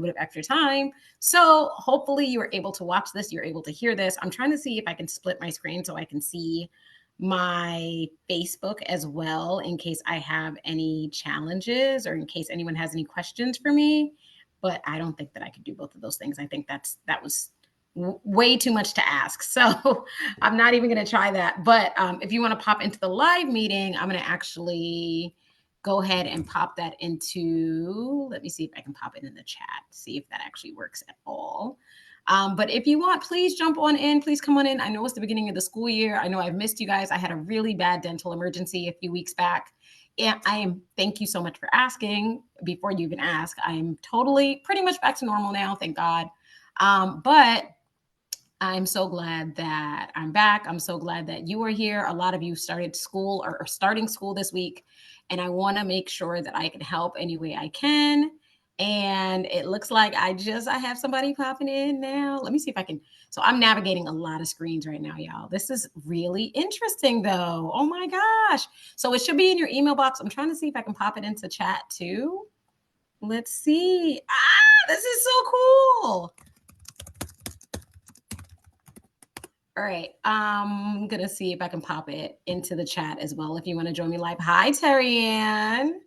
bit of extra time. So hopefully you were able to watch this. You're able to hear this. I'm trying to see if I can split my screen so I can see my Facebook as well in case I have any challenges or in case anyone has any questions for me. But I don't think that I could do both of those things. I think that was way too much to ask. So I'm not even going to try that. But if you want to pop into the live meeting, I'm going to actually go ahead and pop that into, let me see if I can pop it in the chat, see if that actually works at all. But if you want, please jump on in. Please come on in. I know it's the beginning of the school year. I know I've missed you guys. I had a really bad dental emergency a few weeks back. And thank you so much for asking. Before you even ask, I am totally pretty much back to normal now, thank God. But I'm so glad that I'm back. I'm so glad that you are here. A lot of you started school or are starting school this week, and I want to make sure that I can help any way I can. And it looks like I have somebody popping in now. Let me see if I can. So I'm navigating a lot of screens right now, y'all. This is really interesting though. Oh my gosh. So it should be in your email box. I'm trying to see if I can pop it into chat too. Let's see. This is so cool. All right, I'm gonna see if I can pop it into the chat as well if you want to join me live. Hi, Terry Ann.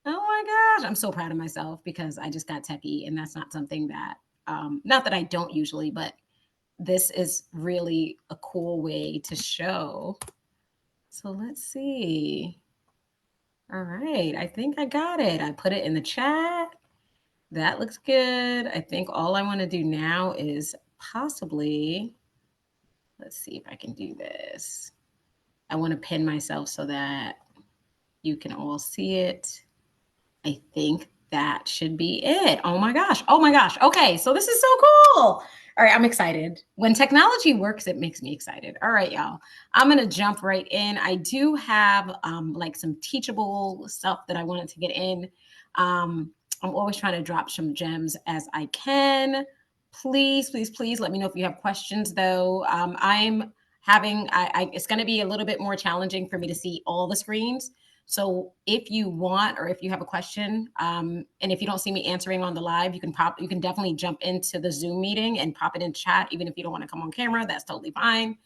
Oh my gosh, I'm so proud of myself because I just got techie, and that's not something that, not that I don't usually, but this is really a cool way to show. So let's see. All right, I think I got it. I put it in the chat. That looks good. I think all I want to do now is possibly, let's see if I can do this. I want to pin myself so that you can all see it. I think that should be it. Oh my gosh. Oh my gosh. Okay. So this is so cool. All right. I'm excited. When technology works, it makes me excited. All right, y'all. I'm going to jump right in. I do have like some teachable stuff that I wanted to get in. I'm always trying to drop some gems as I can. Please, please, please let me know if you have questions though. I'm having, it's going to be a little bit more challenging for me to see all the screens. So if you want, or if you have a question, and if you don't see me answering on the live, you can definitely jump into the Zoom meeting and pop it in chat. Even if you don't want to come on camera, that's totally fine.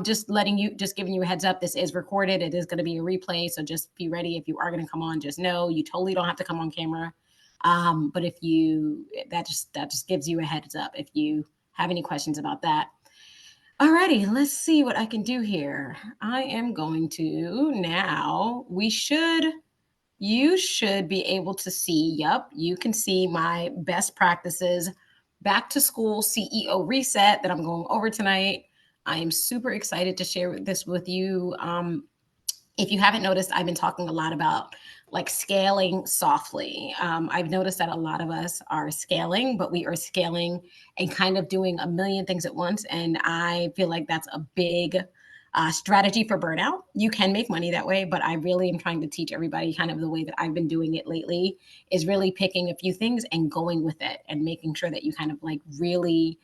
Just giving you a heads up. This is recorded. It is going to be a replay. So just be ready. If you are going to come on, just know you totally don't have to come on camera. But if that just gives you a heads up if you have any questions about that. Alrighty, let's see what I can do here. I am going to now, you should be able to see, yep, you can see my best practices back to school CEO reset that I'm going over tonight. I am super excited to share this with you. If you haven't noticed, I've been talking a lot about like scaling softly. I've noticed that a lot of us are scaling, but we are scaling and kind of doing a million things at once. And I feel like that's a big strategy for burnout. You can make money that way, but I really am trying to teach everybody kind of the way that I've been doing it lately is really picking a few things and going with it and making sure that you kind of like really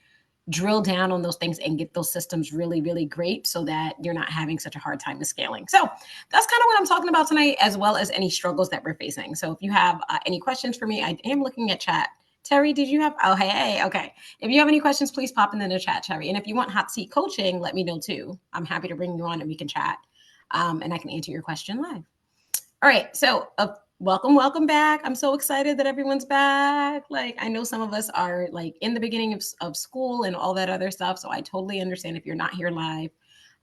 drill down on those things and get those systems really, really great so that you're not having such a hard time with scaling. So that's kind of what I'm talking about tonight, as well as any struggles that we're facing. So if you have any questions for me, I am looking at chat. Terry, did you have, oh, hey, okay. If you have any questions, please pop them in the chat, Terry. And if you want hot seat coaching, let me know too. I'm happy to bring you on and we can chat and I can answer your question live. All right, so welcome back. I'm so excited that everyone's back. Like, I know some of us are like in the beginning of school and all that other stuff, so I totally understand if you're not here live.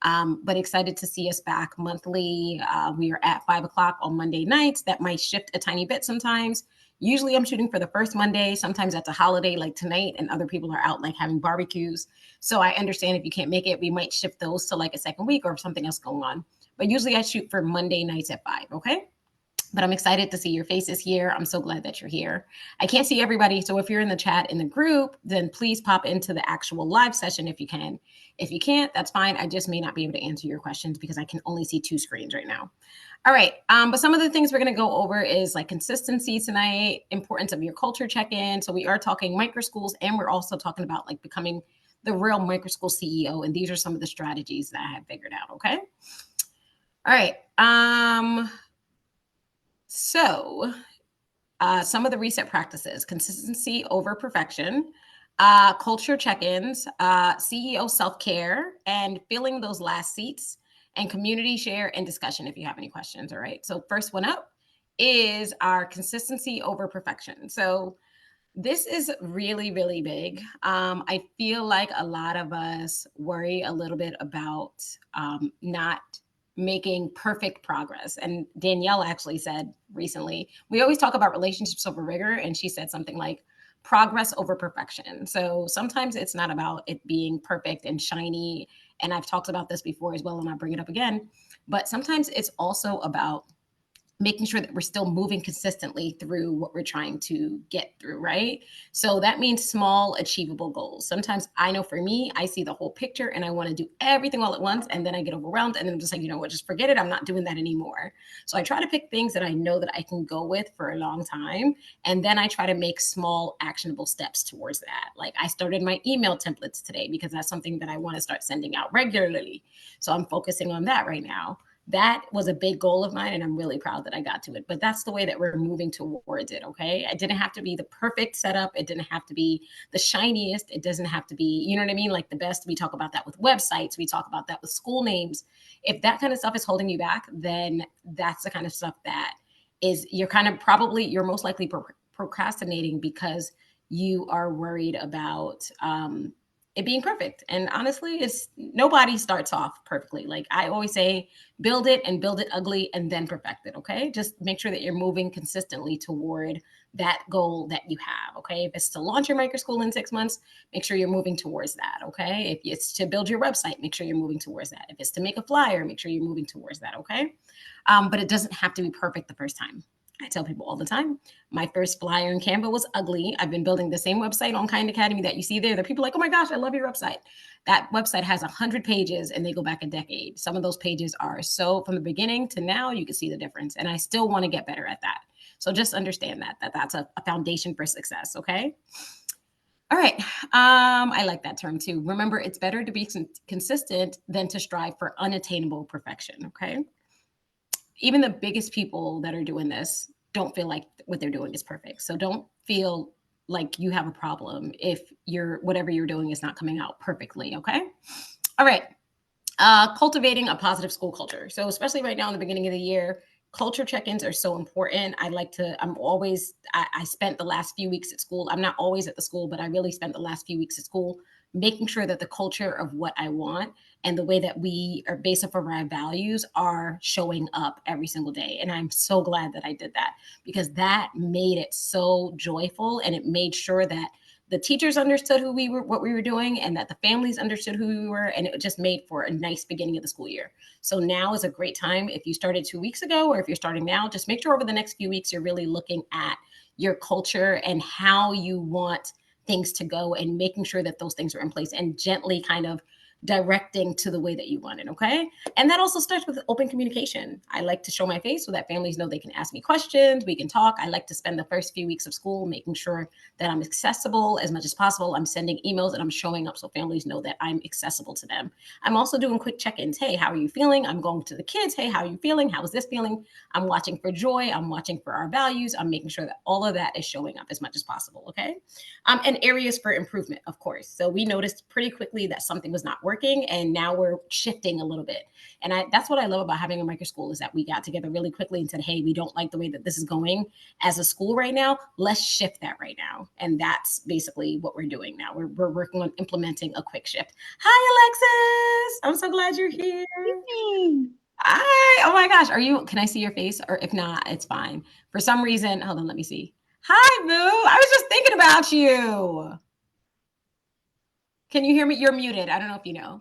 But excited to see us back monthly. We are at 5:00 on Monday nights. That might shift a tiny bit sometimes. Usually I'm shooting for the first Monday. Sometimes that's a holiday like tonight and other people are out like having barbecues. So I understand if you can't make it, we might shift those to like a second week or something else going on. But usually I shoot for Monday nights at 5, okay? But I'm excited to see your faces here. I'm so glad that you're here. I can't see everybody. So if you're in the chat in the group, then please pop into the actual live session if you can. If you can't, that's fine. I just may not be able to answer your questions because I can only see 2 screens right now. All right. But some of the things we're going to go over is like consistency tonight, importance of your culture check-in. So we are talking microschools and we're also talking about like becoming the real microschool CEO. And these are some of the strategies that I have figured out. Okay. All right. So some of the reset practices: consistency over perfection, culture check-ins, CEO self-care, and filling those last seats, and community share and discussion if you have any questions. All right. So first one up is our consistency over perfection. So this is really, really big. I feel like a lot of us worry a little bit about not making perfect progress. And Danielle actually said recently, we always talk about relationships over rigor. And she said something like progress over perfection. So sometimes it's not about it being perfect and shiny. And I've talked about this before as well, and I'll bring it up again. But sometimes it's also about making sure that we're still moving consistently through what we're trying to get through, right? So that means small, achievable goals. Sometimes I know for me, I see the whole picture and I want to do everything all at once, and then I get overwhelmed, and then I'm just like, you know what, just forget it. I'm not doing that anymore. So I try to pick things that I know that I can go with for a long time, and then I try to make small, actionable steps towards that. Like I started my email templates today because that's something that I want to start sending out regularly. So I'm focusing on that right now. That was a big goal of mine, and I'm really proud that I got to it. But that's the way that we're moving towards it. Okay. It didn't have to be the perfect setup. It didn't have to be the shiniest. It doesn't have to be, you know what I mean? Like the best. We talk about that with websites. We talk about that with school names. If that kind of stuff is holding you back, then that's the kind of stuff that is, you're kind of probably, you're most likely procrastinating because you are worried about, it being perfect. And honestly, it's nobody starts off perfectly. Like I always say, build it and build it ugly and then perfect it. Okay. Just make sure that you're moving consistently toward that goal that you have. Okay. If it's to launch your Microschool in 6 months, make sure you're moving towards that. Okay. If it's to build your website, make sure you're moving towards that. If it's to make a flyer, make sure you're moving towards that. Okay. But it doesn't have to be perfect the first time. I tell people all the time, my first flyer in Canva was ugly. I've been building the same website on Kind Academy that you see there. The people are like, oh my gosh, I love your website. That website has 100 pages and they go back a decade. Some of those pages are so from the beginning to now, you can see the difference. And I still want to get better at that. So just understand that's a foundation for success. Okay. All right. I like that term too. Remember, it's better to be consistent than to strive for unattainable perfection. Okay. Even the biggest people that are doing this don't feel like what they're doing is perfect. So don't feel like you have a problem if whatever you're doing is not coming out perfectly. Okay. All right. Cultivating a positive school culture. So especially right now in the beginning of the year, culture check-ins are so important. I spent the last few weeks at school. I'm not always at the school, but I really spent the last few weeks at school making sure that the culture of what I want and the way that we are based off of our values are showing up every single day. And I'm so glad that I did that because that made it so joyful, and it made sure that the teachers understood who we were, what we were doing, and that the families understood who we were. And it just made for a nice beginning of the school year. So now is a great time. If you started 2 weeks ago, or if you're starting now, just make sure over the next few weeks, you're really looking at your culture and how you want things to go, and making sure that those things are in place, and gently kind of directing to the way that you want it. Okay. And that also starts with open communication. I like to show my face so that families know they can ask me questions. We can talk. I like to spend the first few weeks of school making sure that I'm accessible as much as possible. I'm sending emails and I'm showing up so families know that I'm accessible to them. I'm also doing quick check-ins. Hey, how are you feeling? I'm going to the kids. Hey, how are you feeling? How is this feeling? I'm watching for joy. I'm watching for our values. I'm making sure that all of that is showing up as much as possible. Okay. And areas for improvement, of course. So we noticed pretty quickly that something was not working, and now we're shifting a little bit. And that's what I love about having a Microschool, is that we got together really quickly and said, hey, we don't like the way that this is going as a school right now. Let's shift that right now. And that's basically what we're doing now. We're working on implementing a quick shift. Hi, Alexis. I'm so glad you're here. Hi. Oh my gosh. Can I see your face? Or if not, it's fine. For some reason, hold on, let me see. Hi, Boo. I was just thinking about you. Can you hear me? You're muted. I don't know if you know.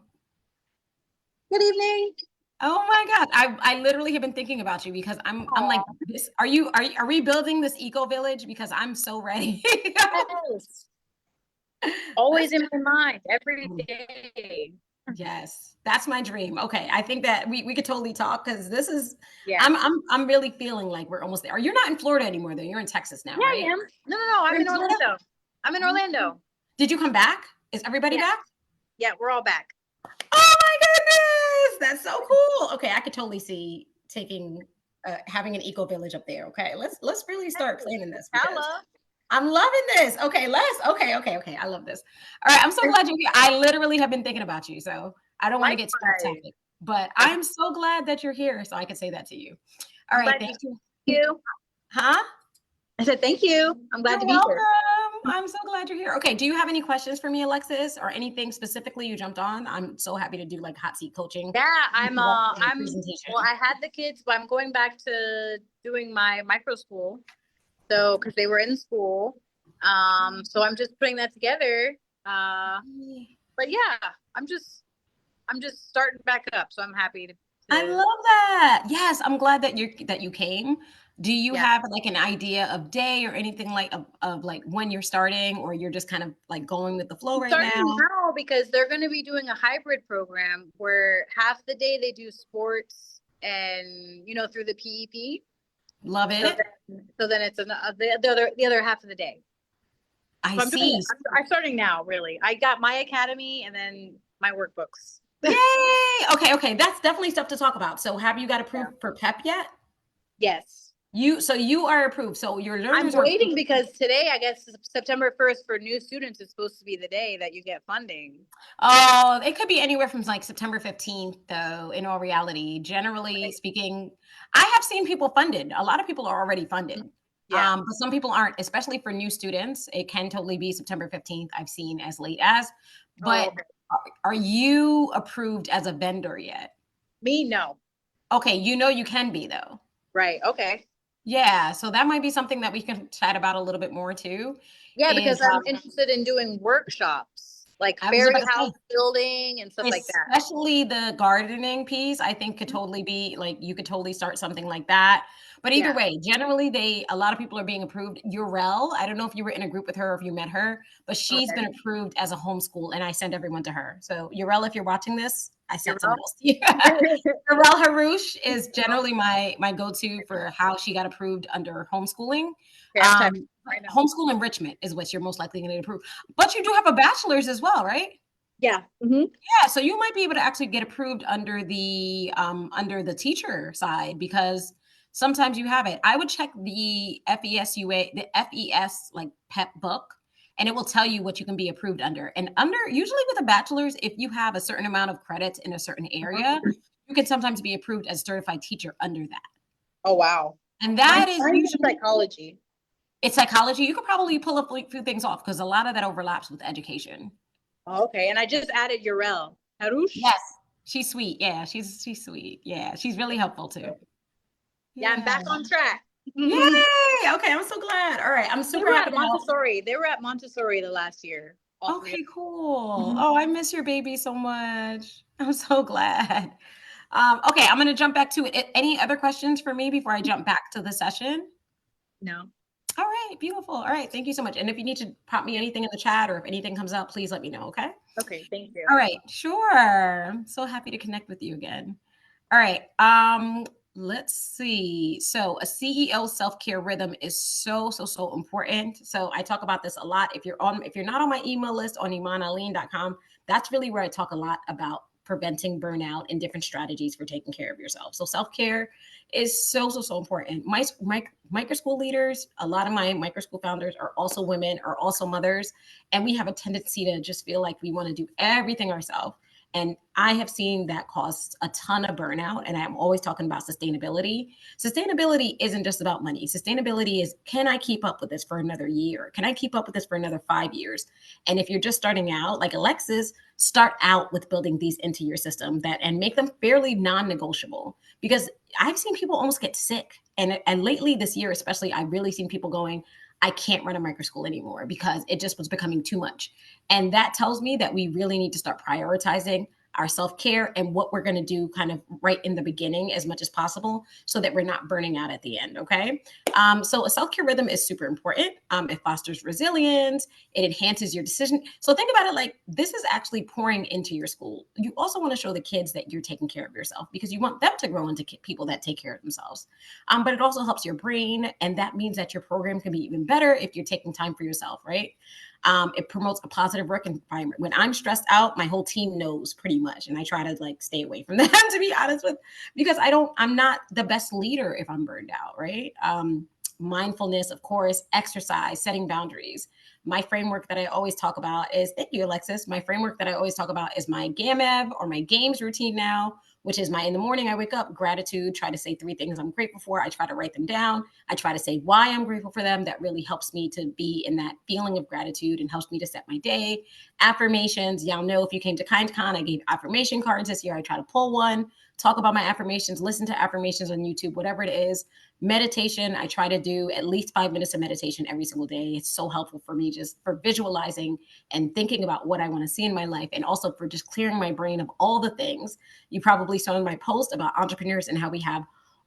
Good evening. Oh my God. I literally have been thinking about you because I'm like this. Are we building this eco village? Because I'm so ready. Yes. Always in my mind every day. Yes, that's my dream. Okay, I think that we could totally talk because this is Yeah. I'm really feeling like we're almost there. You're not in Florida anymore though. You're in Texas now, Yeah, right? I am. No. I'm in Orlando. I'm in Orlando. Did you come back? Is everybody back? Yeah, we're all back. Oh my goodness, that's so cool. Okay, I could totally see taking having an eco village up there. Okay, let's really start planning this because Hello. I'm loving this. Okay, okay. I love this. All right, I'm so glad you're here. I literally have been thinking about you, so I don't want to get too off Likewise. topic, but I'm so glad that you're here, so I can say that to you. All I'm right, glad thank you. you. Huh? I said thank you. I'm glad You're to be here. welcome. I'm so glad you're here. Okay, do you have any questions for me, Alexis, or anything specifically you jumped on? I'm so happy to do like hot seat coaching. Yeah, I'm Presentation. well, I had the kids, but I'm going back to doing my micro school. So, because they were in school. So I'm just putting that together. But yeah, I'm just starting back up. So I'm happy to I love that. Yes, I'm glad that you came. Do you yeah. have like an idea of day or anything like of like when you're starting, or you're just kind of like going with the flow right Starting now? now because they're going to be doing a hybrid program where half the day they do sports and through the PEP. Love So it. then it's the other half of the day. I So see. I'm starting now. Really, I got my academy and then my workbooks. Yay! Okay. That's definitely stuff to talk about. So have you got approved for PEP yet? Yes. So you are approved. So your I'm learners are waiting approved. because today, I guess September 1st for new students is supposed to be the day that you get funding. Oh, it could be anywhere from like September 15th, though, in all reality. Generally speaking, I have seen people funded. A lot of people are already funded. Yeah. But some people aren't, especially for new students. It can totally be September 15th. I've seen as late as. But okay. are you approved as a vendor yet? Me, no. Okay, you can be though. Right. Okay. Yeah, so that might be something that we can chat about a little bit more too. Yeah, Is because I'm interested in doing workshops like I was fairy about to house say, building and stuff like that. especially the gardening piece, I think could totally be like you could totally start something like that. But either Yeah. way, generally a lot of people are being approved. Urel, I don't know if you were in a group with her or if you met her, but she's Okay. been approved as a homeschool, and I send everyone to her. So Urel, if you're watching this, I You're sent someone else to you. Urel Harouche is generally my go-to for how she got approved under homeschooling. Okay, I'm typing right now. Homeschool enrichment is what you're most likely going to approve. But you do have a bachelor's as well, right? Yeah. Mm-hmm. Yeah, so you might be able to actually get approved under the teacher side because sometimes you have it. I would check the FESUA, the FES like PEP book, and it will tell you what you can be approved under. And usually with a bachelor's, if you have a certain amount of credits in a certain area, you can sometimes be approved as certified teacher under that. Oh wow. And that is Mine's usually psychology. it's psychology. You could probably pull up a few things off because a lot of that overlaps with education. Oh, okay, and I just added Urel Harouche. Yes, she's sweet. Yeah, she's sweet. Yeah, she's really helpful too. Yeah, I'm back on track. Yay! Okay, I'm so glad. All right, I'm They super were happy at to help. Montessori. They were at Montessori the last year. All three of Okay, them. cool. Oh, I miss your baby so much. I'm so glad. Okay, I'm gonna jump back to it. Any other questions for me before I jump back to the session? No. All right, beautiful. All right, thank you so much. And if you need to pop me anything in the chat or if anything comes up, please let me know, okay? Okay, thank you. All right, sure. I'm so happy to connect with you again. All right. Let's see. So a CEO self-care rhythm is so important. So I talk about this a lot. If you're not on my email list on imanaleen.com, that's really where I talk a lot about preventing burnout and different strategies for taking care of yourself. So self-care is so important. My microschool leaders, a lot of my microschool founders are also women, are also mothers, and we have a tendency to just feel like we want to do everything ourselves. And I have seen that cause a ton of burnout. And I'm always talking about sustainability. Sustainability isn't just about money. Sustainability is, can I keep up with this for another year? Can I keep up with this for another 5 years? And if you're just starting out, like Alexis, start out with building these into your system and make them fairly non-negotiable. Because I've seen people almost get sick. And lately this year, especially, I've really seen people going, I can't run a microschool anymore because it just was becoming too much. And that tells me that we really need to start prioritizing our self-care and what we're going to do kind of right in the beginning as much as possible so that we're not burning out at the end. Okay. So a self-care rhythm is super important. It fosters resilience. It enhances your decision. So think about it like this is actually pouring into your school. You also want to show the kids that you're taking care of yourself because you want them to grow into people that take care of themselves. But it also helps your brain. And that means that your program can be even better if you're taking time for yourself, right? It promotes a positive work environment. When I'm stressed out, my whole team knows pretty much, and I try to like stay away from them to be honest with, because I'm not the best leader if I'm burned out, right? Mindfulness, of course, exercise, setting boundaries. My framework that I always talk about is, thank you, Alexis. My framework that I always talk about is my GAMEV or my GAMES routine now, which is my, in the morning, I wake up, gratitude, try to say 3 things I'm grateful for. I try to write them down. I try to say why I'm grateful for them. That really helps me to be in that feeling of gratitude and helps me to set my day. Affirmations, y'all know if you came to KindCon, I gave affirmation cards this year. I try to pull one, talk about my affirmations, listen to affirmations on YouTube, whatever it is. Meditation, I try to do at least 5 minutes of meditation every single day. It's so helpful for me just for visualizing and thinking about what I want to see in my life, and also for just clearing my brain of all the things. You probably saw in my post about entrepreneurs and how we have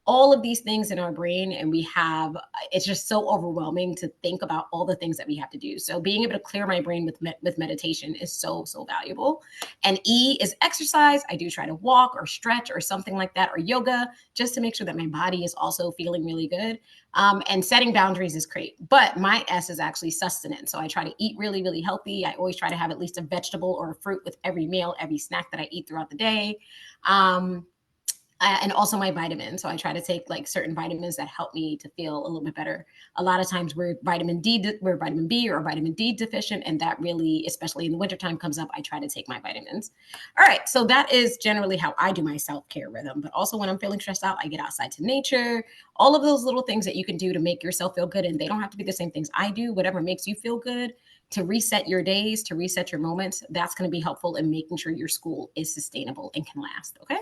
all of these things in our brain, and we have, it's just so overwhelming to think about all the things that we have to do. So being able to clear my brain with meditation is so valuable. And E is exercise. I do try to walk or stretch or something like that, or yoga, just to make sure that my body is also feeling really good. And setting boundaries is great, but my S is actually sustenance. So I try to eat really healthy. I always try to have at least a vegetable or a fruit with every meal, every snack that I eat throughout the day. And also my vitamins. So I try to take like certain vitamins that help me to feel a little bit better. A lot of times we're vitamin B or vitamin D deficient. And that really, especially in the wintertime, comes up. I try to take my vitamins. All right. So that is generally how I do my self-care rhythm. But also when I'm feeling stressed out, I get outside to nature, all of those little things that you can do to make yourself feel good. And they don't have to be the same things I do, whatever makes you feel good, to reset your days, to reset your moments. That's going to be helpful in making sure your school is sustainable and can last. Okay.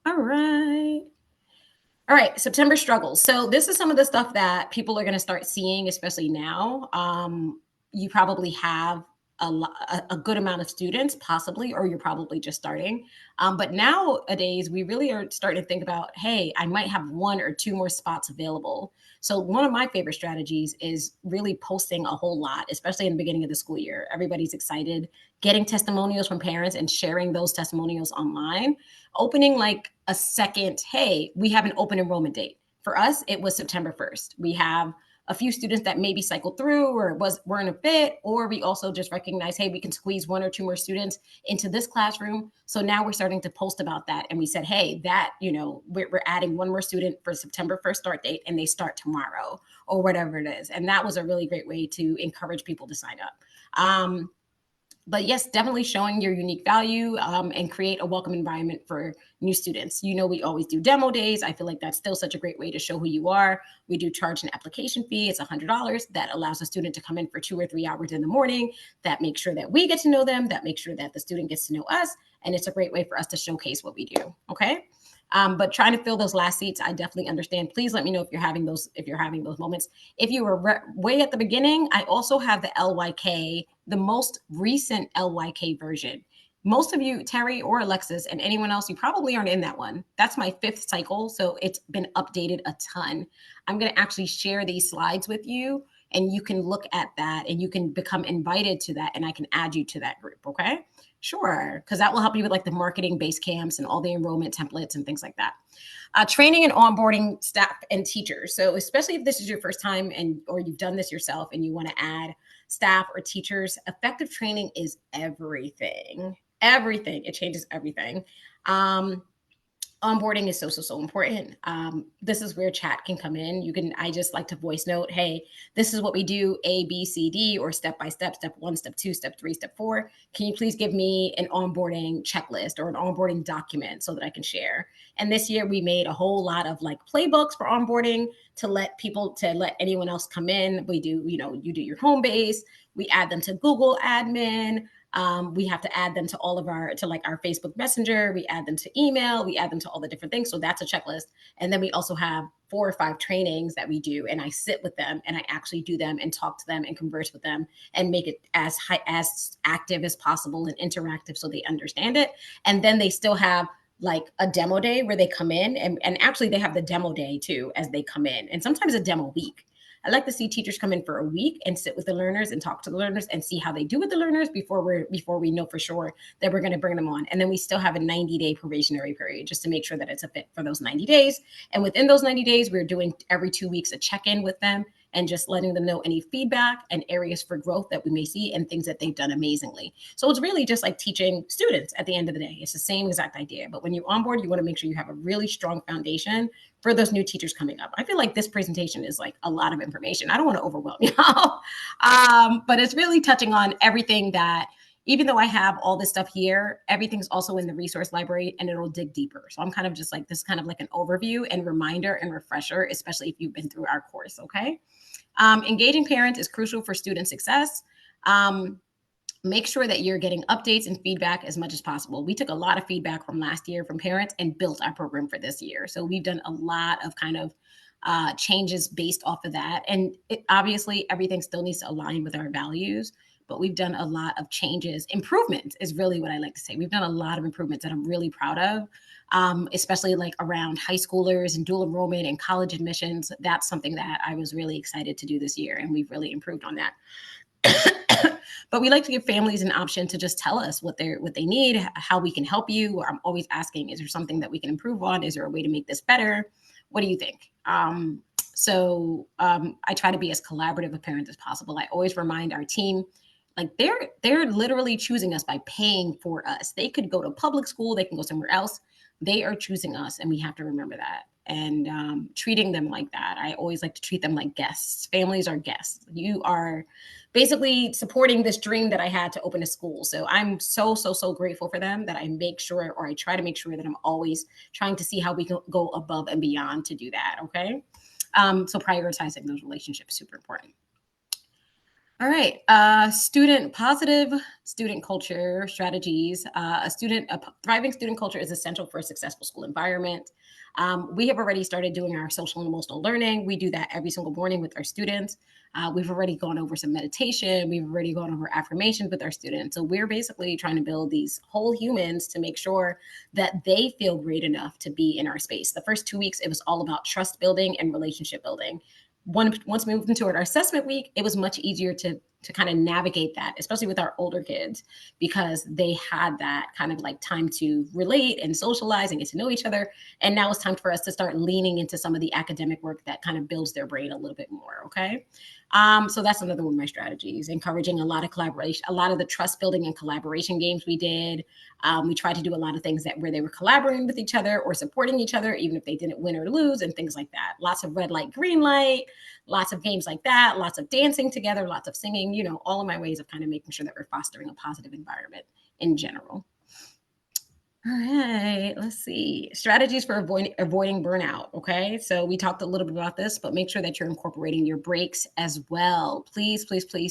All right. All right. September struggles. So this is some of the stuff that people are going to start seeing, especially now. You probably have a good amount of students, possibly, or you're probably just starting. But nowadays, we really are starting to think about, hey, I might have 1 or 2 more spots available. So one of my favorite strategies is really posting a whole lot, especially in the beginning of the school year. Everybody's excited, getting testimonials from parents and sharing those testimonials online, opening like a second, hey, we have an open enrollment date. For us, it was September 1st. We have a few students that maybe cycled through or weren't a fit, or we also just recognize, hey, we can squeeze 1 or 2 more students into this classroom. So now we're starting to post about that. And we said, hey, that, we're adding 1 more student for September 1st start date, and they start tomorrow or whatever it is. And that was a really great way to encourage people to sign up. But yes, definitely showing your unique value and create a welcome environment for new students. We always do demo days. I feel like that's still such a great way to show who you are. We do charge an application fee. It's $100 that allows a student to come in for 2 or 3 hours in the morning. That makes sure that we get to know them, that makes sure that the student gets to know us. And it's a great way for us to showcase what we do. Okay. But trying to fill those last seats, I definitely understand. Please let me know if you're having those moments. If you were way at the beginning, I also have the LYK, the most recent LYK version. Most of you, Terry or Alexis, and anyone else, you probably aren't in that one. That's my 5th cycle, so it's been updated a ton. I'm going to actually share these slides with you, and you can look at that, and you can become invited to that, and I can add you to that group, okay? Sure, because that will help you with like the marketing base camps and all the enrollment templates and things like that. Training and onboarding staff and teachers. So especially if this is your first time or you've done this yourself and you want to add staff or teachers, effective training is everything. Everything. It changes everything. Onboarding is so important. This is where chat can come in. I just like to voice note, hey, this is what we do, A, B, C, D, or step by step, step 1, step 2, step 3, step 4. Can you please give me an onboarding checklist or an onboarding document so that I can share? And this year we made a whole lot of like playbooks for onboarding to let anyone else come in. We do, you do your home base. We add them to Google admin. We have to add them to our Facebook Messenger. We add them to email. We add them to all the different things. So that's a checklist. And then we also have 4 or 5 trainings that we do. And I sit with them and I actually do them and talk to them and converse with them and make it as active as possible and interactive so they understand it. And then they still have like a demo day where they come in and actually they have the demo day too as they come in, and sometimes a demo week. I like to see teachers come in for a week and sit with the learners and talk to the learners and see how they do with the learners before we know for sure that we're going to bring them on. And then we still have a 90-day probationary period just to make sure that it's a fit for those 90 days. And within those 90 days, we're doing every 2 weeks a check-in with them and just letting them know any feedback and areas for growth that we may see and things that they've done amazingly. So it's really just like teaching students at the end of the day. It's the same exact idea. But when you onboard, you want to make sure you have a really strong foundation for those new teachers coming up. I feel like this presentation is like a lot of information. I don't want to overwhelm y'all, but it's really touching on everything that, even though I have all this stuff here, everything's also in the resource library and it'll dig deeper. So I'm kind of just like, this is kind of like an overview and reminder and refresher, especially if you've been through our course, okay? Engaging parents is crucial for student success. Make sure that you're getting updates and feedback as much as possible. We took a lot of feedback from last year from parents and built our program for this year. So we've done a lot of kind of changes based off of that. And obviously everything still needs to align with our values, but we've done a lot of changes. Improvement is really what I like to say. We've done a lot of improvements that I'm really proud of, especially like around high schoolers and dual enrollment and college admissions. That's something that I was really excited to do this year, and we've really improved on that. But we like to give families an option to just tell us what they need, how we can help you. I'm always asking, is there something that we can improve on? Is there a way to make this better? What do you think? So I try to be as collaborative a parent as possible. I always remind our team, like they're literally choosing us by paying for us. They could go to public school, they can go somewhere else. They are choosing us, and we have to remember that. And treating them like that. I always like to treat them like guests. Families are guests. You are basically supporting this dream that I had to open a school. So I'm so grateful for them, that I make sure, or I try to make sure that I'm always trying to see how we can go above and beyond to do that. Okay. So prioritizing those relationships, super important. All right. Positive student culture strategies. A thriving student culture is essential for a successful school environment. We have already started doing our social and emotional learning. We do that every single morning with our students. We've already gone over some meditation. We've already gone over affirmations with our students. So we're basically trying to build these whole humans to make sure that they feel great enough to be in our space. The first 2 weeks, it was all about trust building and relationship building. Once we moved into our assessment week, it was much easier to kind of navigate that, especially with our older kids, because they had that kind of like time to relate and socialize and get to know each other. And now it's time for us to start leaning into some of the academic work that kind of builds their brain a little bit more. Okay. So that's another one of my strategies, encouraging a lot of collaboration, a lot of the trust building and collaboration games we did. We tried to do a lot of things where they were collaborating with each other or supporting each other, even if they didn't win or lose, and things like that. Lots of red light, green light, lots of games like that, lots of dancing together, lots of singing, all of my ways of kind of making sure that we're fostering a positive environment in general. All right, let's see. Strategies for avoiding burnout. Okay, so we talked a little bit about this, but make sure that you're incorporating your breaks as well. Please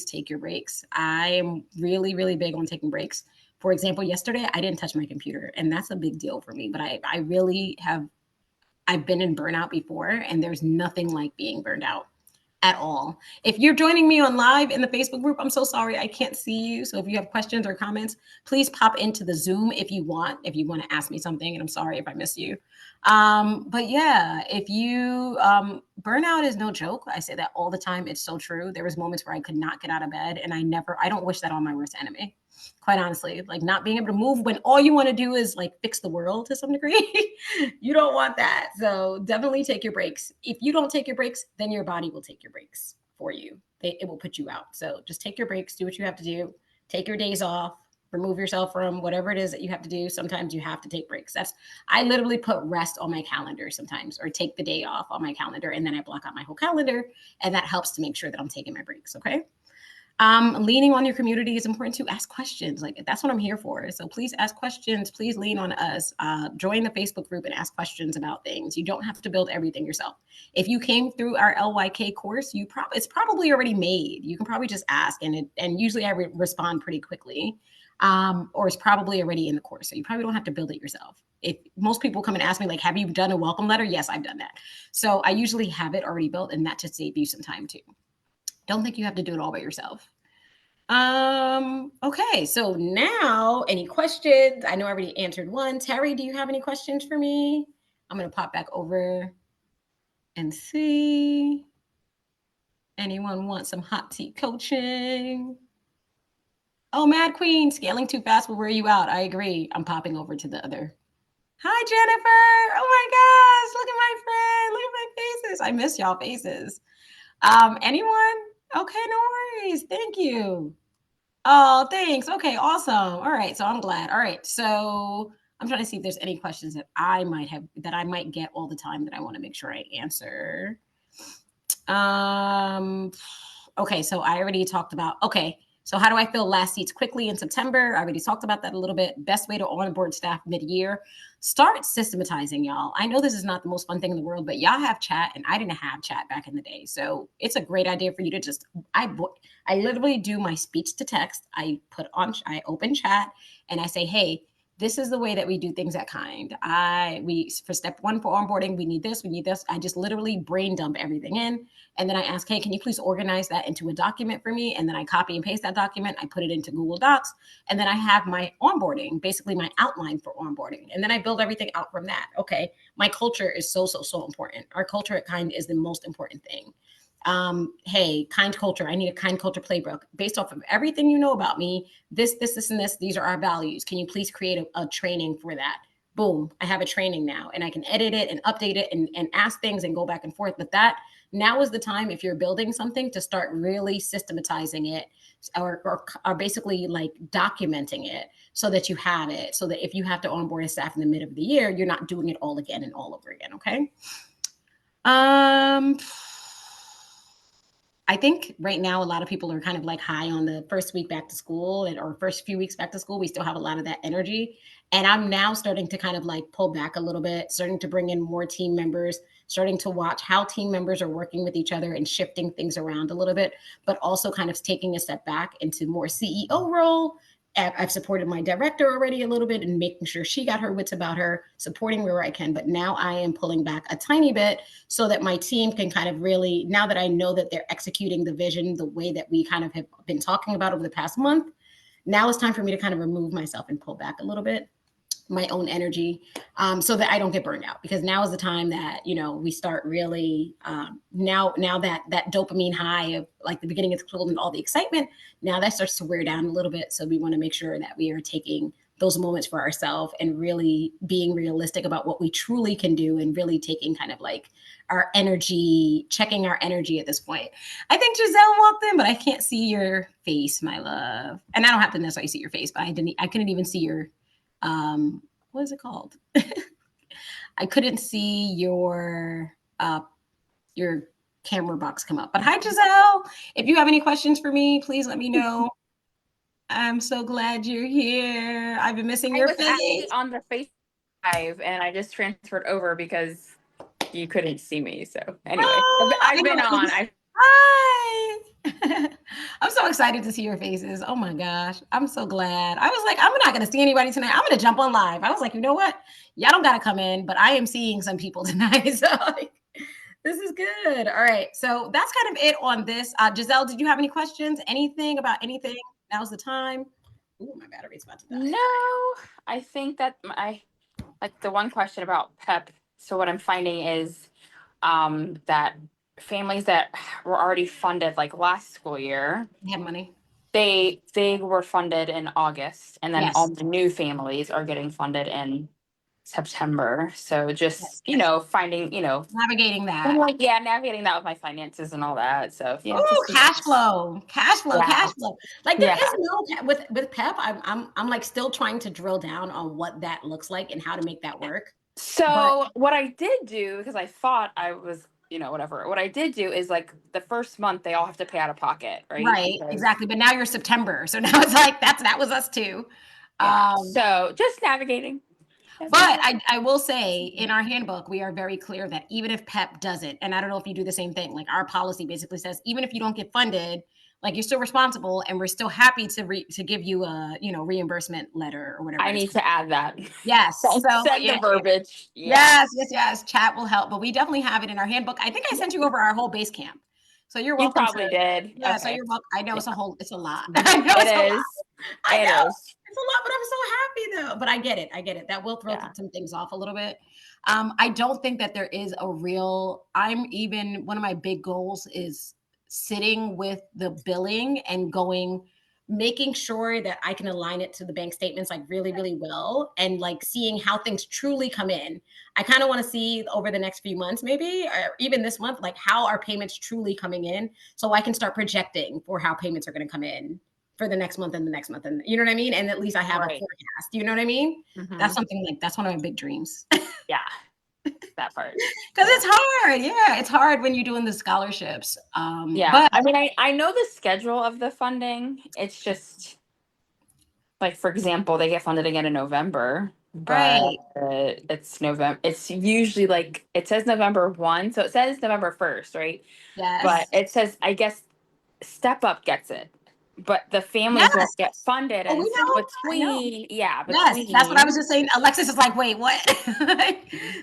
take your breaks. I am really, really big on taking breaks. For example, yesterday I didn't touch my computer, and that's a big deal for me. But I really have. I've been in burnout before, and there's nothing like being burned out at all. If you're joining me on live in the Facebook group, I'm so sorry I can't see you. So if you have questions or comments, please pop into the Zoom if you want to ask me something. And I'm sorry if I missed you. But yeah, if you burnout is no joke. I say that all the time. It's so true. There was moments where I could not get out of bed, and I don't wish that on my worst enemy. Quite honestly, like not being able to move when all you want to do is like fix the world to some degree. You don't want that. So definitely take your breaks. If you don't take your breaks, then your body will take your breaks for you. It will put you out. So just take your breaks, do what you have to do, take your days off, remove yourself from whatever it is that you have to do. Sometimes you have to take breaks. I literally put rest on my calendar sometimes, or take the day off on my calendar, and then I block out my whole calendar, and that helps to make sure that I'm taking my breaks. Okay. Leaning on your community is important to ask questions. Like that's what I'm here for. So please ask questions. Please lean on us. Join the Facebook group and ask questions about things. You don't have to build everything yourself. If you came through our LYK course, it's probably already made. You can probably just ask, and usually I respond pretty quickly. Or it's probably already in the course. So you probably don't have to build it yourself. If most people come and ask me, like, have you done a welcome letter? Yes, I've done that. So I usually have it already built, and that should save you some time too. Don't think you have to do it all by yourself. Okay, so now any questions? I know I already answered one. Terry, do you have any questions for me? I'm going to pop back over and see. Anyone want some hot seat coaching? Oh, Mad Queen, scaling too fast will wear you out. I agree. I'm popping over to the other. Hi, Jennifer. Oh my gosh, look at my friend. Look at my faces. I miss y'all faces. Anyone? Okay, no worries. Thank you. Oh, thanks. Okay, awesome. All right, so I'm glad. All right, so I'm trying to see if there's any questions that I might get all the time that I want to make sure I answer. Um, okay, so I already talked about, okay, so how do I fill last seats quickly in September? I already talked about that a little bit. Best way to onboard staff mid-year. Start systematizing, y'all. I know this is not the most fun thing in the world, but y'all have chat, and I didn't have chat back in the day. So it's a great idea for you to just, I literally do my speech to text. I open chat, and I say, hey, this is the way that we do things at Kind. For step one for onboarding, we need this, we need this. I just literally brain dump everything in. And then I ask, hey, can you please organize that into a document for me? And then I copy and paste that document. I put it into Google Docs. And then I have my onboarding, basically my outline for onboarding. And then I build everything out from that. Okay. My culture is so important. Our culture at Kind is the most important thing. Hey, Kind culture. I need a Kind culture playbook based off of everything you know about me. This, and this. These are our values. Can you please create a training for that? Boom, I have a training now, and I can edit it and update it and ask things and go back and forth. But that now is the time, if you're building something, to start really systematizing it, or basically like documenting it so that you have it, so that if you have to onboard a staff in the middle of the year, you're not doing it all again and all over again. Okay. I think right now a lot of people are kind of like high on the first week back to school or first few weeks back to school. We still have a lot of that energy. And I'm now starting to kind of like pull back a little bit, starting to bring in more team members, starting to watch how team members are working with each other and shifting things around a little bit, but also kind of taking a step back into more CEO role. I've supported my director already a little bit and making sure she got her wits about her, supporting where I can. But now I am pulling back a tiny bit so that my team can kind of really, now that I know that they're executing the vision the way that we kind of have been talking about over the past month, now it's time for me to kind of remove myself and pull back a little bit, my own energy, so that I don't get burned out, because now is the time that, we start really, now that dopamine high of like the beginning of school and all the excitement, now that starts to wear down a little bit. So we want to make sure that we are taking those moments for ourselves and really being realistic about what we truly can do, and really taking kind of like our energy, checking our energy at this point. I think Giselle walked in, but I can't see your face, my love. And I don't have to necessarily see your face, but I couldn't even see your, what is it called? I couldn't see your camera box come up. But hi, Giselle. If you have any questions for me, please let me know. I'm so glad you're here. I've been missing your I was face. actually on the face live, and I just transferred over because you couldn't see me. So anyway, I've been on. Hi. I'm so excited to see your faces. Oh my gosh. I'm so glad. I was like, I'm not going to see anybody tonight. I'm going to jump on live. I was like, you know what? Y'all don't got to come in, but I am seeing some people tonight. So like, this is good. All right. So that's kind of it on this. Giselle, did you have any questions? Anything about anything? Now's the time. Ooh, my battery's about to die. No, I think that like the one question about PEP. So what I'm finding is that families that were already funded like last school year, They have money. they were funded in August, and then Yes. all the new families are getting funded in September. So just finding Navigating that. I'm like, navigating that with my finances and all that. So Oh, cash flow. Like there Yeah. is no with PEP. I'm like still trying to drill down on what that looks like and how to make that work. So what I did do, because I thought I was, whatever. What I did do is like the first month they all have to pay out of pocket, right? Right, exactly. But now you're September, so now it's like that was us too. So just navigating. But I will say in our handbook, we are very clear that even if PEP doesn't, and I don't know if you do the same thing, like our policy basically says, even if you don't get funded, like you're still responsible, and we're still happy to give you a reimbursement letter or whatever. I need to add that. Yes. So send the verbiage. Yes. Chat will help, but we definitely have it in our handbook. I think I sent you over our whole base camp. So you're welcome. You probably did. Yeah. Okay. So you're welcome. I know it's a lot. It is. It's a lot, but I'm so happy though. But I get it. That will throw some things off a little bit. I don't think that there is a real, one of my big goals is sitting with the billing and going making sure that I can align it to the bank statements like really, really well, and like seeing how things truly come in. I kind of want to see over the next few months, maybe, or even this month, like how are payments truly coming in, so I can start projecting for how payments are going to come in for the next month and the next month. And you know what I mean? And at least I have a Right. forecast. You know what I mean? That's something like, that's one of my big dreams. Yeah, that part. Because it's hard. Yeah, it's hard when you're doing the scholarships. Yeah, But I mean, I know the schedule of the funding. It's just like, for example, they get funded again in November, but right. it's November. It's usually like it says November 1, so it says November 1st, right? But Yes. it says, I guess, Step Up gets it, but the families Yes. won't get funded, Oh, we and so know. I know. between, yeah, Yes, that's what I was between. just saying. Alexis is like, wait, what?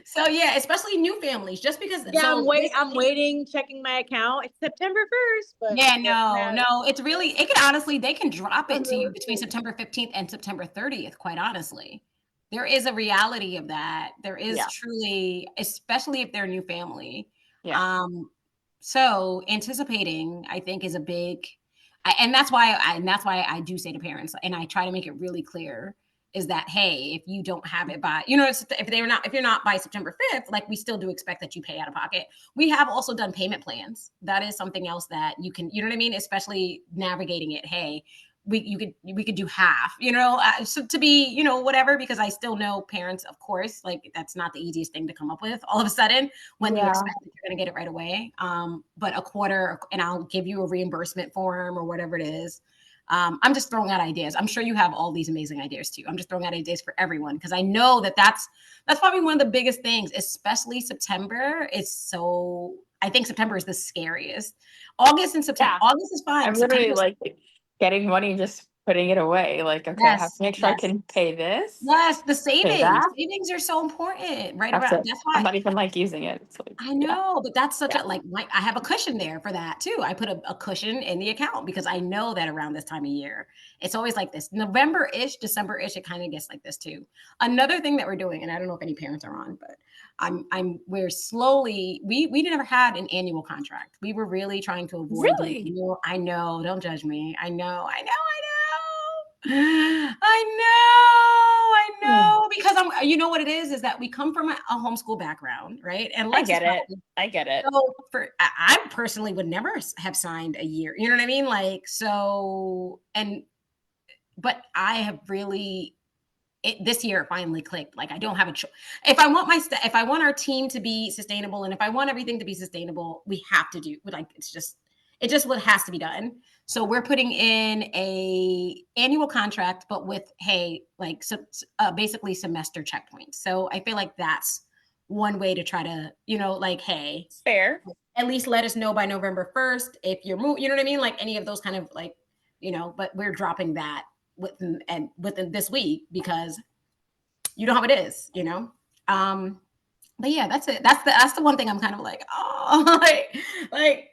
So yeah, especially new families, just because. Yeah, So I'm waiting, checking my account. It's September 1st, but yeah, it doesn't no, have no, it's really, it can honestly, they can drop it to you between it. September 15th and September 30th, quite honestly. There is a reality of that. There is Yeah, truly, especially if they're a new family. yeah, Um, so anticipating, I think, is a big, and that's why I do say to parents, and I try to make it really clear, is that hey, if you don't have it by, if you're not by September 5th, like we still do expect that you pay out of pocket. We have also done payment plans. That is something else that you can, you know what I mean? Especially navigating it. Hey, we could do half, so to be, whatever, because I still know parents, of course, like that's not the easiest thing to come up with all of a sudden when you yeah. expect that you're going to get it right away. But a quarter, and I'll give you a reimbursement form or whatever it is. I'm just throwing out ideas. I'm sure you have all these amazing ideas too. I'm just throwing out ideas for everyone because I know that that's probably one of the biggest things, especially September. I think September is the scariest. August and September. Yeah. August is fine. I'm September literally is, like getting money, just putting it away. Like, okay, I have yes, to make sure I yes, can pay this, yes. The pay savings. that. Savings are so important, right That's around. it. That's I'm why not even like using it. It's like, I yeah, know, but that's such yeah. a I have a cushion there for that too. I put a cushion in the account because I know that around this time of year, it's always like this. November-ish, December-ish, it kind of gets like this too. Another thing that we're doing, and I don't know if any parents are on, but we're slowly, we never had an annual contract. We were really trying to avoid doing Really? annual. I know, don't judge me. I know, because you know what it is that we come from a homeschool background, right? And I Lex is get it. probably, I get it. so I personally would never have signed a year. You know what I mean? Like, so, but I have really, this year it finally clicked. Like I don't have a choice. If I want if I want our team to be sustainable, and if I want everything to be sustainable, we have to do, like, it just what has to be done. So we're putting in a annual contract, but with, hey, like, basically semester checkpoints. So I feel like that's one way to try to, like, hey, It's fair. at least let us know by November 1st if you're you know what I mean? Like any of those kind of, like, but we're dropping that within this week because you know how it is, but yeah, that's it. That's the one thing I'm kind of like, oh,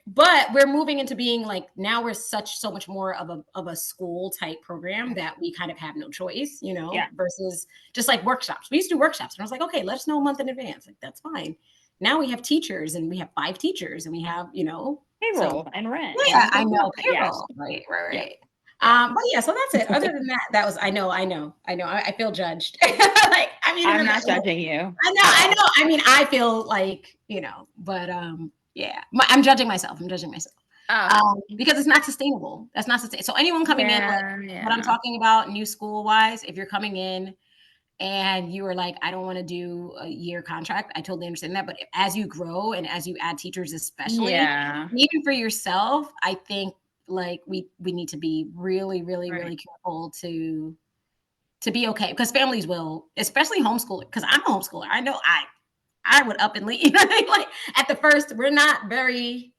but we're moving into being like, now we're so much more of a school type program that we kind of have no choice, Yeah. versus just like workshops. We used to do workshops and I was like, okay, let us know a month in advance. Like, that's fine. Now we have teachers and we have 5 teachers and we have, so Payroll and rent yeah, and I blah, blah, know, blah. Yeah. payroll. Yeah. Right. Yeah. But yeah, so that's it. Other than that, that was, I know. I feel judged. Like, I mean, I'm not judging you at I all. know. I mean, I feel like, but yeah, I'm judging myself. Because it's not sustainable. That's not sustainable. So anyone coming in, like Yeah. what I'm Yeah. talking about, new school wise, if you're coming in and you are like, I don't want to do a year contract, I totally understand that. But as you grow and as you add teachers, especially, Yeah. even for yourself, I think like we need to be really, really, Right. really careful to be okay, because families will, especially homeschooler, because I'm a homeschooler. I know I would up and leave. You know what I mean? Like at the first, we're not very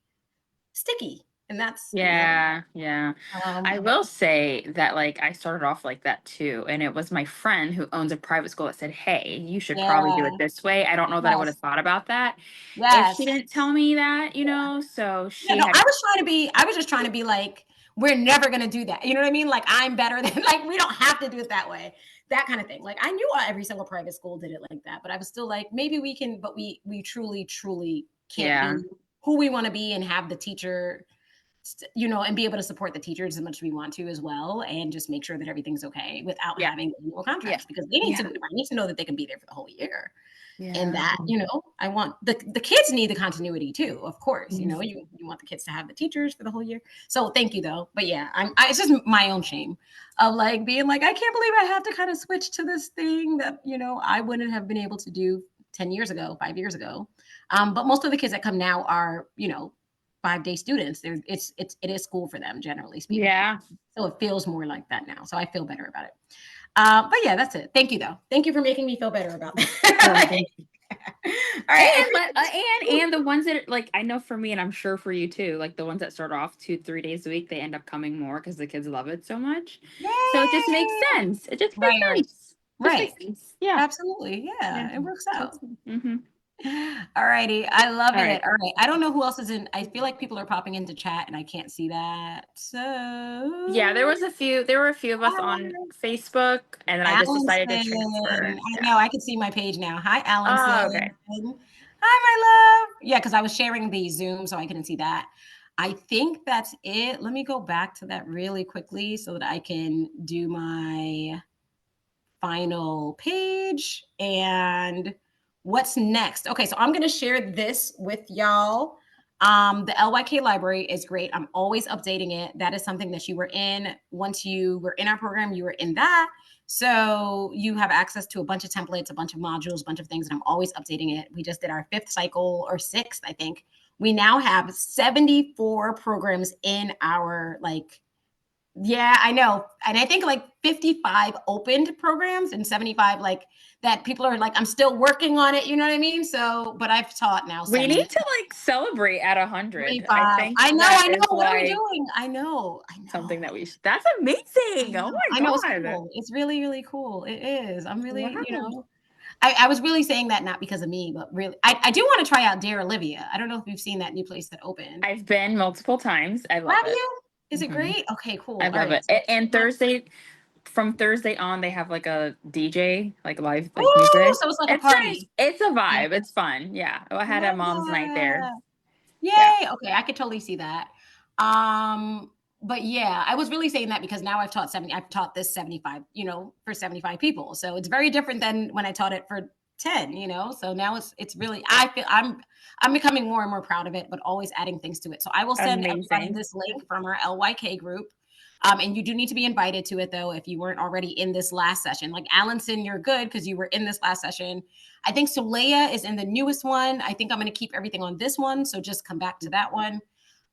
sticky, and that's Yeah, yeah. I Um, will say that like I started off like that too. And it was my friend who owns a private school that said, hey, you should probably do yeah, it this way. I don't know that I would have yes, thought about that if yes. she didn't tell me that, so Yeah, she no, had. I was just trying to be like, we're never gonna do that. You know what I mean? Like I'm better than like we don't have to do it that way. That kind of thing. Like I knew every single private school did it like that, but I was still like, maybe we can, but we truly, truly can't Yeah. be who we want to be and have the teacher and be able to support the teachers as much as we want to as well, and just make sure that everything's okay without having annual contracts, because they need I need to know that they can be there for the whole year. And that, I want the kids need the continuity too, of course. You want the kids to have the teachers for the whole year. So thank you though. But yeah, it's just my own shame of like being like, I can't believe I have to kind of switch to this thing that, I wouldn't have been able to do 10 years ago, 5 years ago. But most of the kids that come now are, 5-day students. It is school for them, generally speaking. Yeah. So it feels more like that now. So I feel better about it. But yeah, that's it. Thank you though. Thank you for making me feel better about that. All right. And the ones that, like, I know for me, and I'm sure for you too, like the ones that start off 2-3 days a week, they end up coming more because the kids love it so much. Yay! So it just makes sense. It just makes sense. Right. Yeah. Absolutely. Yeah. It works out. Mm-hmm. All righty. I love it. All right. I don't know who else is in. I feel like people are popping into chat and I can't see that. So yeah, there were a few of us on Facebook, and then I just decided to transfer. I know I can see my page now. Hi, Allison. Oh, okay. Hi, my love. Yeah, because I was sharing the Zoom, so I couldn't see that. I think that's it. Let me go back to that really quickly so that I can do my final page. And what's next? Okay, so I'm going to share this with y'all. The LYK library is great. I'm always updating it. That is something that you were in. Once you were in our program, you were in that. So you have access to a bunch of templates, a bunch of modules, a bunch of things, and I'm always updating it. We just did our 5th cycle, or 6th, I think. We now have 74 programs in our, yeah, I know. And I think 55 opened programs and 75 that people are I'm still working on it. You know what I mean? So, but I've taught now. We need to celebrate at 100. I think I know. What are we doing? I know. Something that that's amazing. Oh my God. It's cool. It's really, really cool. It is. I'm really, I was really saying that not because of me, but really, I do want to try out Dear Olivia. I don't know if you've seen that new place that opened. I've been multiple times. I love it. Have you? Is it great? Okay, cool. I love it. And from Thursday on, they have a DJ, live music. So it's like a party. Nice. It's a vibe. It's fun. Yeah. I had a mom's night there. Yay. Yeah. Okay, I could totally see that. But yeah, I was really saying that because now I've taught this 75, for 75 people. So it's very different than when I taught it for 10, so now it's really, I feel I'm becoming more and more proud of it, but always adding things to it. So I will send everybody this link from our LYK group. And you do need to be invited to it though, if you weren't already in this last session. Like Allenson, you're good because you were in this last session. I think Soleya is in the newest one. I think I'm going to keep everything on this one. So just come back to that one.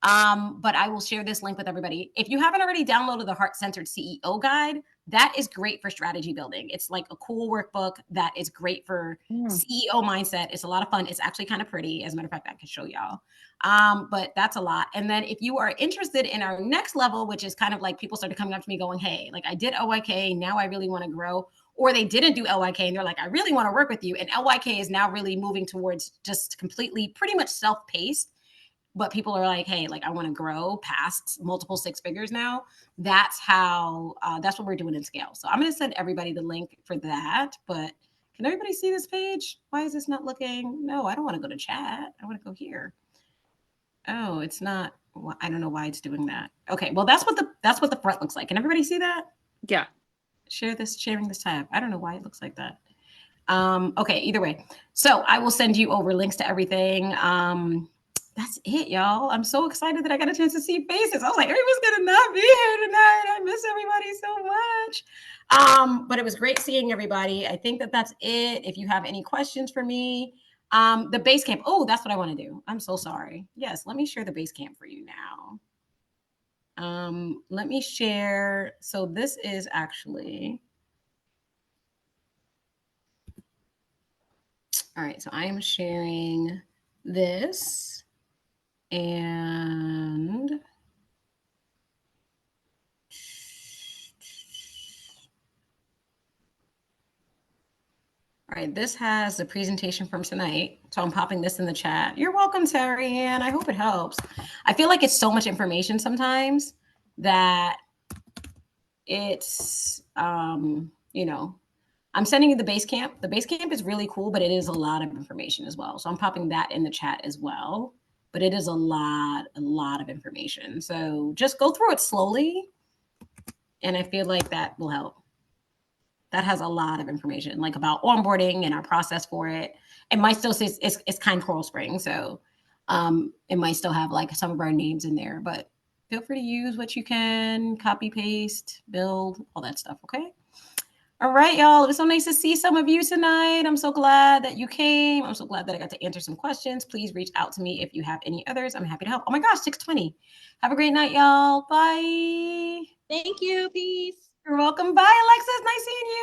But I will share this link with everybody. If you haven't already downloaded the Heart-Centered CEO Guide, that is great for strategy building. It's like a cool workbook that is great for CEO mindset. It's a lot of fun. It's actually kind of pretty. As a matter of fact, I can show y'all. But that's a lot. And then if you are interested in our next level, which is kind of people started coming up to me going, hey, I did LYK, now I really want to grow. Or they didn't do LYK and they're like, I really want to work with you. And LYK is now really moving towards just completely pretty much self-paced. But people are like, hey, I want to grow past multiple 6 figures now. That's how, that's what we're doing in Scale. So I'm going to send everybody the link for that. But can everybody see this page? Why is this not looking? No, I don't want to go to chat. I want to go here. Oh, it's not. I don't know why it's doing that. Okay, well, that's what the front looks like. Can everybody see that? Yeah. Sharing this tab. I don't know why it looks like that. Okay, either way. So I will send you over links to everything. That's it, y'all. I'm so excited that I got a chance to see faces. I was like, everyone's gonna not be here tonight. I miss everybody so much. But it was great seeing everybody. I think that's it. If you have any questions for me, the base camp. Oh, that's what I want to do. I'm so sorry. Yes, let me share the base camp for you now. Let me share. So this is actually. All right, so I am sharing this. And all right, this has the presentation from tonight. So I'm popping this in the chat. You're welcome, Terry Ann. I hope it helps. I feel like it's so much information sometimes that it's, I'm sending you the base camp. The base camp is really cool, but it is a lot of information as well. So I'm popping that in the chat as well. but it is a lot of information. So just go through it slowly. And I feel like that will help. That has a lot of information, like about onboarding and our process for it. It might still say it's kind Coral Springs, so it might still have like some of our names in there, but feel free to use what you can, copy, paste, build, all that stuff, okay? All right, y'all. It was so nice to see some of you tonight. I'm so glad that you came. I'm so glad that I got to answer some questions. Please reach out to me if you have any others. I'm happy to help. Oh my gosh, 6:20. Have a great night, y'all. Bye. Thank you. Peace. You're welcome. Bye, Alexis. Nice seeing you.